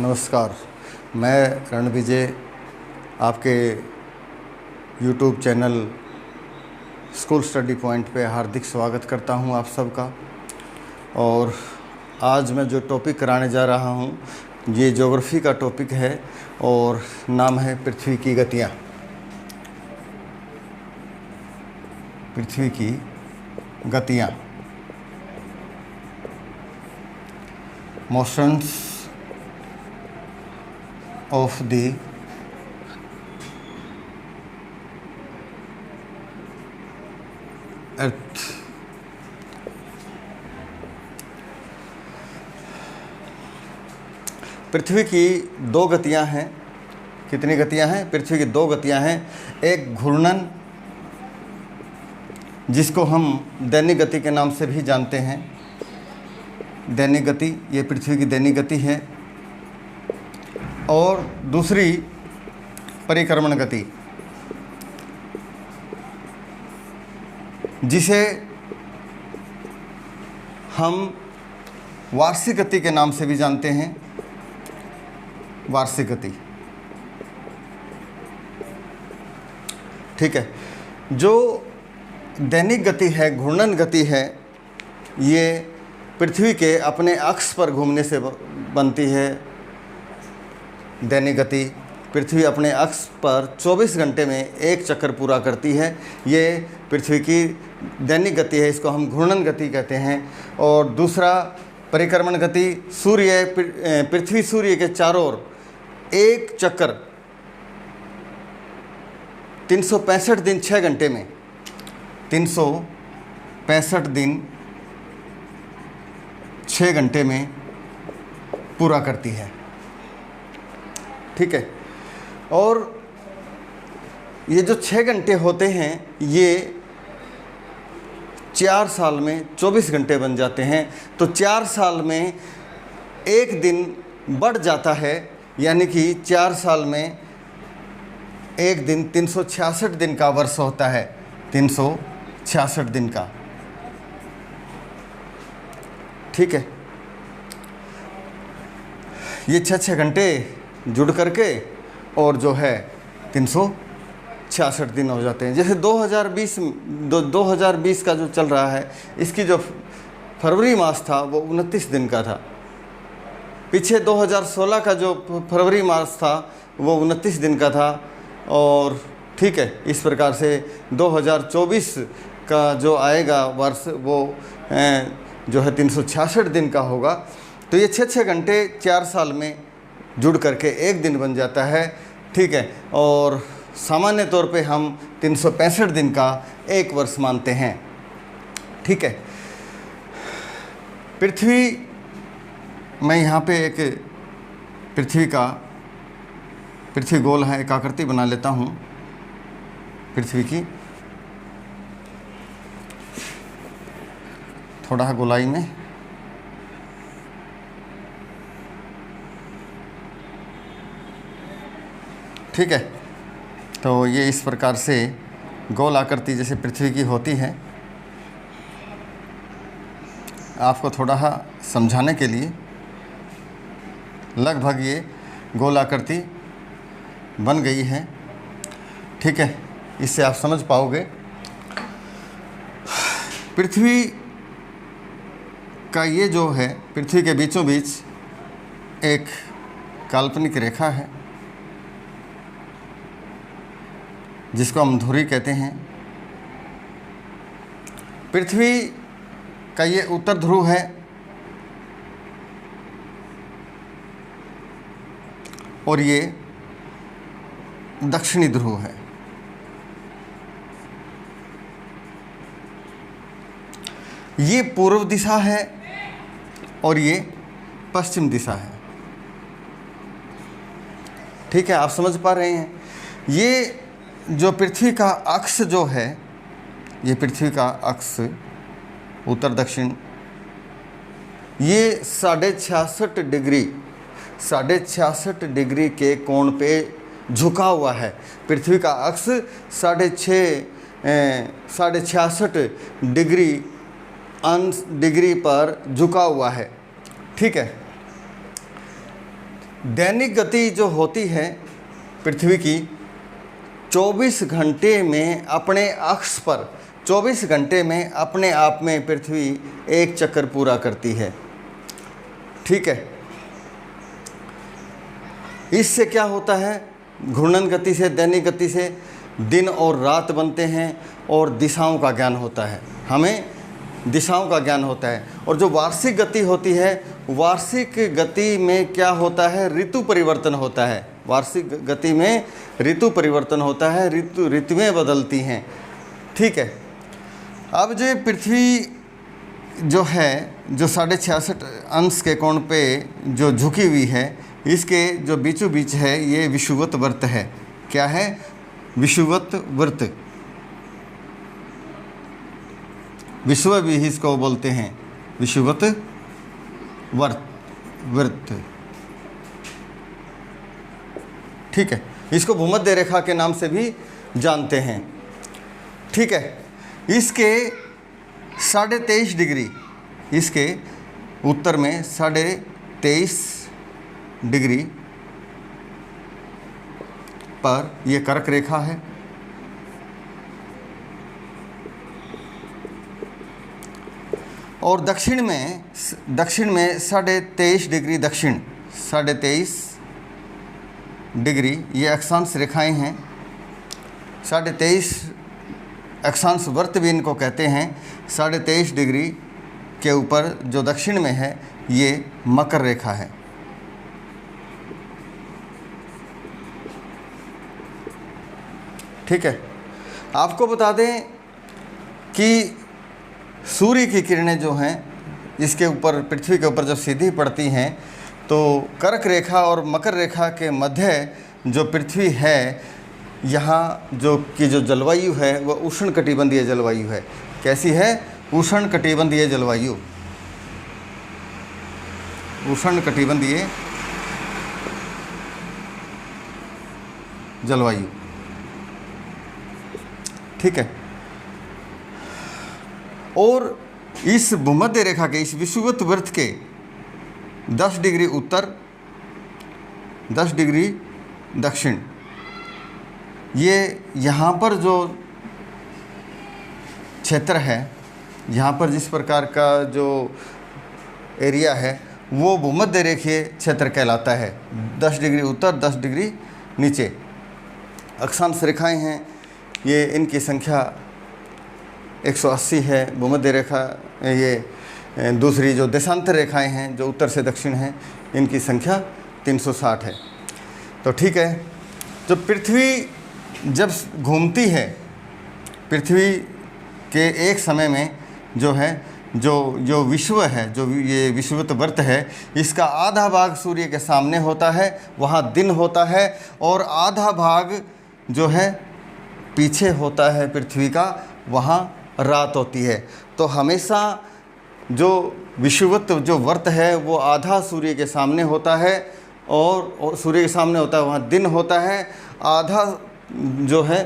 नमस्कार, मैं रणविजय आपके YouTube channel school study point पे हार्दिक स्वागत करता हूं आप सबका। और आज मैं जो टॉपिक कराने जा रहा हूं ये ज्योग्राफी का टॉपिक है और नाम है पृथ्वी की गतियां। पृथ्वी की गतियां, मोशंस ऑफ द अर्थ। पृथ्वी की दो गतियां हैं। कितनी गतियां हैं? पृथ्वी की दो गतियां हैं। एक घूर्णन, जिसको हम दैनिक गति के नाम से भी जानते हैं। दैनिक गति, ये पृथ्वी की दैनिक गति है। और दूसरी परिक्रमण गति, जिसे हम वार्षिक गति के नाम से भी जानते हैं। वार्षिक गति, ठीक है। जो दैनिक गति है, घूर्णन गति है, ये पृथ्वी के अपने अक्ष पर घूमने से बनती है। दैनिक गति पृथ्वी अपने अक्ष पर 24 घंटे में एक चक्कर पूरा करती है। ये पृथ्वी की दैनिक गति है, इसको हम घूर्णन गति कहते हैं। और दूसरा परिक्रमण गति, पृथ्वी सूर्य के चारों ओर एक चक्कर 365 दिन 6 घंटे में, 365 दिन 6 घंटे में पूरा करती है, ठीक है। और ये जो 6 घंटे होते हैं, ये 4 साल में 24 घंटे बन जाते हैं। तो 4 साल में एक दिन बढ़ जाता है, यानी कि 4 साल में एक दिन 366 दिन का वर्ष होता है। 366 दिन का, ठीक है। ये 6 घंटे जुड़ करके और जो है 366 दिन हो जाते हैं। जैसे 2020 का जो चल रहा है, इसकी जो फरवरी मास था वो 29 दिन का था। पीछे 2016 का जो फरवरी मास था वो 29 दिन का था। और ठीक है, इस प्रकार से 2024 का जो आएगा वर्ष वो जो है 366 दिन का होगा। तो ये 6 घंटे 4 साल में जुड़ करके एक दिन बन जाता है, ठीक है। और सामान्य तौर पे हम 365 दिन का एक वर्ष मानते हैं, ठीक है। पृथ्वी, मैं यहाँ पे एक पृथ्वी गोल है, एक आकृति बना लेता हूँ पृथ्वी की, थोड़ा गोलाई में। ठीक है, तो ये इस प्रकार से गोल आकृति जैसे पृथ्वी की होती है। आपको थोड़ा समझाने के लिए लगभग ये गोल आकृति बन गई है, ठीक है। इससे आप समझ पाओगे। पृथ्वी का ये जो है, पृथ्वी के बीचों बीच एक काल्पनिक रेखा है जिसको हम धुरी कहते हैं। पृथ्वी का ये उत्तर ध्रुव है और ये दक्षिणी ध्रुव है। ये पूर्व दिशा है और ये पश्चिम दिशा है, ठीक है। आप समझ पा रहे हैं? ये जो पृथ्वी का अक्ष जो है, ये पृथ्वी का अक्ष उत्तर दक्षिण, ये 66.5 डिग्री के कोण पे झुका हुआ है। पृथ्वी का अक्ष 66.5 डिग्री पर झुका हुआ है, ठीक है। दैनिक गति जो होती है पृथ्वी की 24 घंटे में अपने अक्ष पर 24 घंटे में अपने आप में पृथ्वी एक चक्कर पूरा करती है। ठीक है, इससे क्या होता है, घूर्णन गति से, दैनिक गति से दिन और रात बनते हैं और दिशाओं का ज्ञान होता है, हमें दिशाओं का ज्ञान होता है। और जो वार्षिक गति होती है, वार्षिक गति में क्या होता है, ऋतु परिवर्तन होता है। वार्षिक गति में ऋतु परिवर्तन होता है, ऋतुएं बदलती हैं। ठीक है, अब जो पृथ्वी जो है, जो 66.5 अंश के कोण पे जो झुकी हुई है, इसके जो बीचों बीच है ये विषुवत वृत्त है। क्या है, विषुवत वृत्त, विश्व भी इसको बोलते हैं, विषुवत वृत्त। ठीक है, इसको भूमध्य रेखा के नाम से भी जानते हैं। ठीक है, इसके 23.5 डिग्री, इसके उत्तर में 23.5 डिग्री पर यह कर्क रेखा है। और दक्षिण में 23.5 डिग्री दक्षिण, 23.5 डिग्री ये अक्षांश रेखाएं हैं। 23.5 अक्षांश वृत्त भी इनको कहते हैं। 23.5 डिग्री के ऊपर जो दक्षिण में है ये मकर रेखा है। ठीक है, आपको बता दें कि सूर्य की किरणें जो हैं इसके ऊपर, पृथ्वी के ऊपर जब सीधी पड़ती हैं तो कर्क रेखा और मकर रेखा के मध्य जो पृथ्वी है, यहाँ जो जलवायु है वह उष्णकटिबंधीय जलवायु है। कैसी है, उष्णकटिबंधीय जलवायु, उष्णकटिबंधीय जलवायु। ठीक है, और इस भूमध्य रेखा के, इस विषुवत वृत्त के 10 डिग्री उत्तर, 10 डिग्री दक्षिण, ये यहाँ पर जो क्षेत्र है, यहाँ पर जिस प्रकार का जो एरिया है वो भूमध्य रेखीय क्षेत्र कहलाता है। 10 डिग्री उत्तर, 10 डिग्री नीचे। अक्षांश रेखाएं हैं ये, इनकी संख्या 180 है। भूमध्य रेखा, ये दूसरी जो देशांतर रेखाएं हैं जो उत्तर से दक्षिण हैं, इनकी संख्या 360 है। तो ठीक है, जो पृथ्वी जब घूमती है, पृथ्वी के एक समय में जो है, जो विश्व है, जो ये विषुवत वृत्त है, इसका आधा भाग सूर्य के सामने होता है, वहाँ दिन होता है, और आधा भाग जो है पीछे होता है पृथ्वी का, वहाँ रात होती है। तो हमेशा जो विषुवत जो वृत्त है वो आधा सूर्य के सामने होता है, और सूर्य के सामने होता है वहाँ दिन होता है, आधा जो है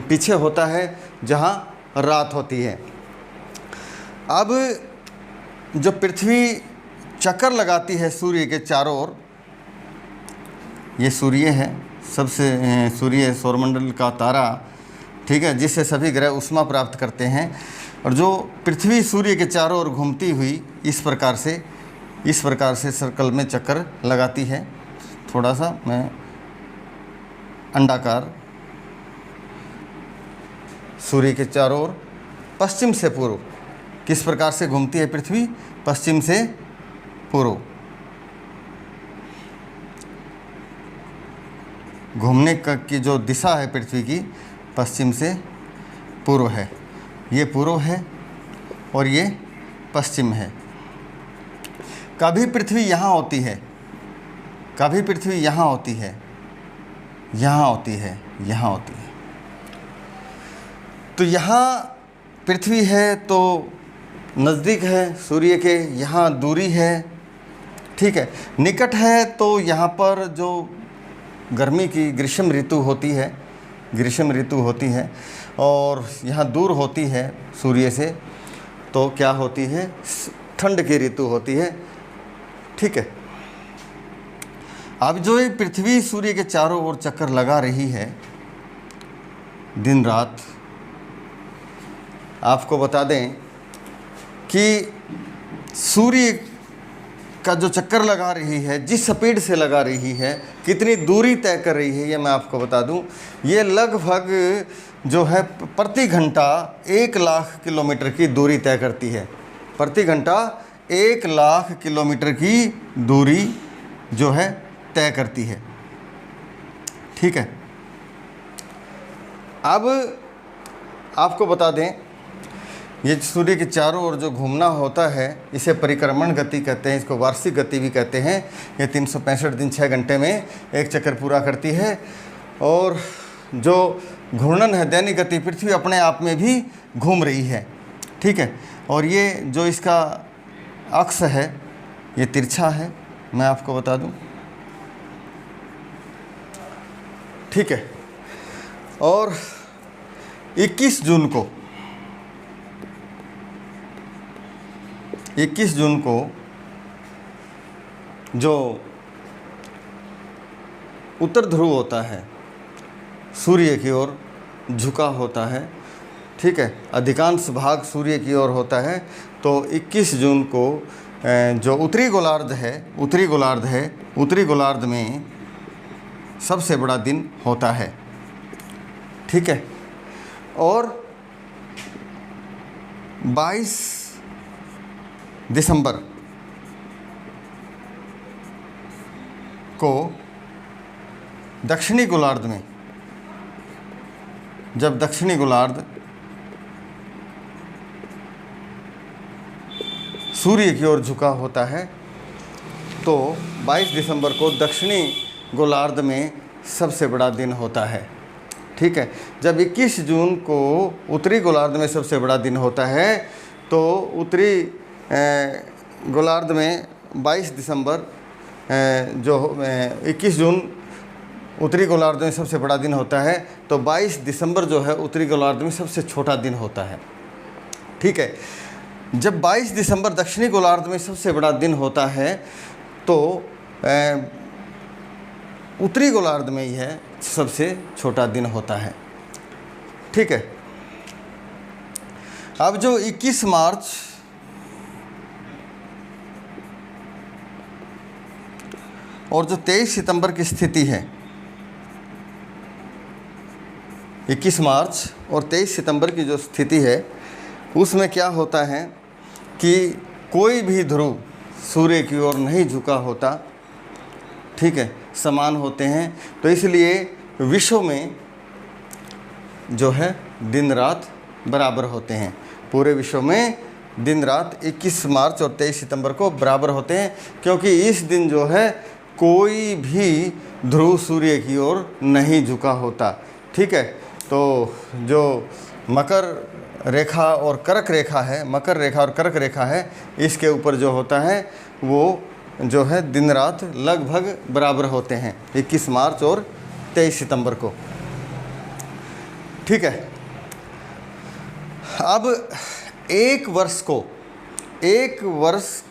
पीछे होता है जहाँ रात होती है। अब जो पृथ्वी चक्कर लगाती है सूर्य के चारों ओर, ये सूर्य है, सबसे सूर्य सौरमंडल का तारा, ठीक है, जिससे सभी ग्रह ऊष्मा प्राप्त करते हैं। और जो पृथ्वी सूर्य के चारों ओर घूमती हुई इस प्रकार से सर्कल में चक्कर लगाती है। थोड़ा सा मैं अंडाकार, सूर्य के चारों ओर पश्चिम से पूर्व किस प्रकार से घूमती है पृथ्वी, पश्चिम से पूर्व। घूमने की जो दिशा है पृथ्वी की, पश्चिम से पूर्व है। ये पूर्व है और ये पश्चिम है। कभी पृथ्वी यहाँ होती है, कभी पृथ्वी यहाँ होती है, यहाँ होती है, यहाँ होती है। तो यहाँ पृथ्वी है तो नज़दीक है सूर्य के, यहाँ दूरी है, ठीक है। निकट है तो यहाँ पर जो गर्मी की ग्रीष्म ऋतु होती है, ग्रीष्म ऋतु होती है, और यहाँ दूर होती है सूर्य से तो क्या होती है, ठंड की ऋतु होती है, ठीक है। अब जो ये पृथ्वी सूर्य के चारों ओर चक्कर लगा रही है दिन रात, आपको बता दें कि सूर्य का जो चक्कर लगा रही है, जिस स्पीड से लगा रही है, कितनी दूरी तय कर रही है, ये मैं आपको बता दूं। ये लगभग जो है प्रति घंटा 1,00,000 किलोमीटर की दूरी तय करती है। प्रति घंटा 1,00,000 किलोमीटर की दूरी जो है तय करती है। ठीक है, अब आपको बता दें, ये सूर्य के चारों ओर जो घूमना होता है इसे परिक्रमण गति कहते हैं, इसको वार्षिक गति भी कहते हैं। ये 365 दिन 6 घंटे में एक चक्कर पूरा करती है। और जो घूर्णन है, दैनिक गति, पृथ्वी अपने आप में भी घूम रही है। ठीक है, और ये जो इसका अक्ष है ये तिरछा है, मैं आपको बता दूं। ठीक है, और 21 जून को जो उत्तर ध्रुव होता है सूर्य की ओर झुका होता है। ठीक है, अधिकांश भाग सूर्य की ओर होता है। तो 21 जून को जो उत्तरी गोलार्ध में सबसे बड़ा दिन होता है। ठीक है, और 22 दिसंबर को दक्षिणी गोलार्ध में, जब दक्षिणी गोलार्ध सूर्य की ओर झुका होता है, तो 22 दिसंबर को दक्षिणी गोलार्ध में सबसे बड़ा दिन होता है। ठीक है, जब 21 जून को उत्तरी गोलार्ध में सबसे बड़ा दिन होता है, तो उत्तरी गोलार्ध में 22 दिसंबर जो 21 जून उत्तरी गोलार्ध में सबसे बड़ा दिन होता है, तो 22 दिसंबर जो है उत्तरी गोलार्ध में सबसे छोटा दिन होता है। ठीक है, जब 22 दिसंबर दक्षिणी गोलार्ध में सबसे बड़ा दिन होता है, तो उत्तरी गोलार्ध में यह सबसे छोटा दिन होता है। ठीक है, अब जो 21 मार्च और जो 23 सितंबर की स्थिति है, 21 मार्च और 23 सितंबर की जो स्थिति है, उसमें क्या होता है कि कोई भी ध्रुव सूर्य की ओर नहीं झुका होता। ठीक है, समान होते हैं। तो इसलिए विश्व में जो है दिन रात बराबर होते हैं। पूरे विश्व में दिन रात 21 मार्च और 23 सितंबर को बराबर होते हैं, क्योंकि इस दिन जो है कोई भी ध्रुव सूर्य की ओर नहीं झुका होता। ठीक है, तो जो मकर रेखा और कर्क रेखा है, मकर रेखा और कर्क रेखा है, इसके ऊपर जो होता है वो जो है दिन रात लगभग बराबर होते हैं 21 मार्च और 23 सितंबर को। ठीक है, अब एक वर्ष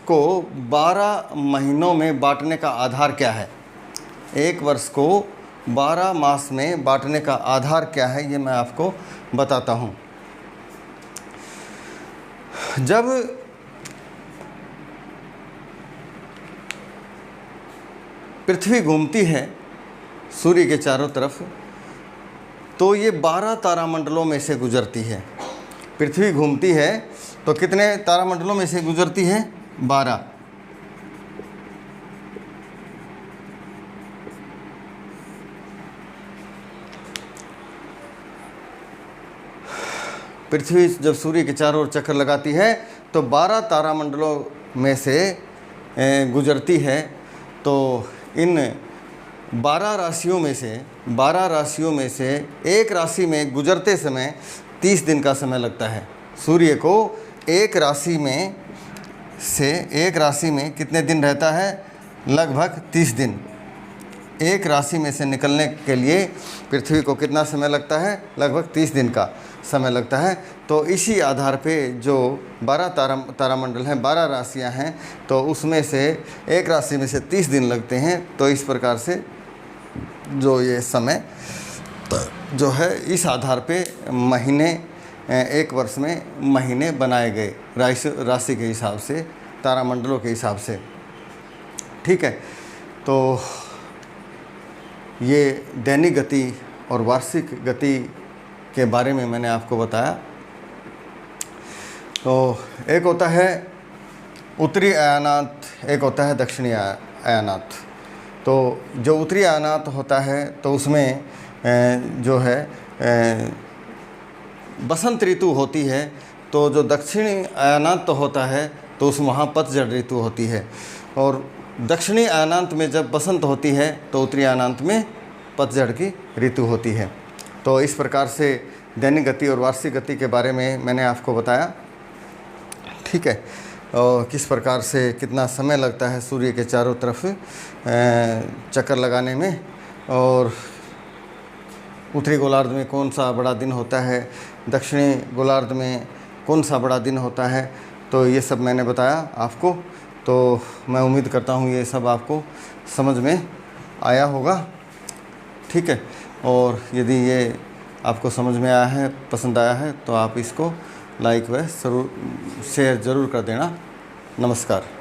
को 12 महीनों में बांटने का आधार क्या है? एक वर्ष को 12 मास में बांटने का आधार क्या है, ये मैं आपको बताता हूँ। जब पृथ्वी घूमती है सूर्य के चारों तरफ, तो ये 12 तारामंडलों में से गुजरती है। पृथ्वी घूमती है तो कितने तारामंडलों में से गुजरती है? 12। पृथ्वी जब सूर्य के चारों ओर चक्कर लगाती है तो 12 तारामंडलों में से गुजरती है। तो इन 12 राशियों में से एक राशि में गुजरते समय 30 दिन का समय लगता है। सूर्य को एक राशि में कितने दिन रहता है? लगभग 30 दिन। एक राशि में से निकलने के लिए पृथ्वी को कितना समय लगता है? लगभग 30 दिन का समय लगता है। तो इसी आधार पे जो 12 तारामंडल हैं, 12 राशियां हैं, तो उसमें से एक राशि में से 30 दिन लगते हैं। तो इस प्रकार से जो ये समय जो है इस आधार पे महीने, एक वर्ष में महीने बनाए गए राशि के हिसाब से, तारामंडलों के हिसाब से। ठीक है, तो ये दैनिक गति और वार्षिक गति के बारे में मैंने आपको बताया। तो एक होता है उत्तरी अयानात, एक होता है दक्षिणी अयानात। तो जो उत्तरी अयानात होता है तो उसमें जो है बसंत ऋतु होती है। तो जो दक्षिणी अयानात तो होता है तो उसमें वहाँ पतझड़ ऋतु होती है। और दक्षिणी अयानांत में जब बसंत होती है तो उत्तरी अयानांत में पतझड़ की ऋतु होती है। तो इस प्रकार से दैनिक गति और वार्षिक गति के बारे में मैंने आपको बताया। ठीक है, और किस प्रकार से कितना समय लगता है सूर्य के चारों तरफ चक्कर लगाने में, और उत्तरी गोलार्ध में कौन सा बड़ा दिन होता है, दक्षिणी गोलार्ध में कौन सा बड़ा दिन होता है। तो ये सब मैंने बताया आपको। तो मैं उम्मीद करता हूँ ये सब आपको समझ में आया होगा। ठीक है, और यदि ये आपको समझ में आया है, पसंद आया है, तो आप इसको लाइक व शेयर ज़रूर कर देना। नमस्कार।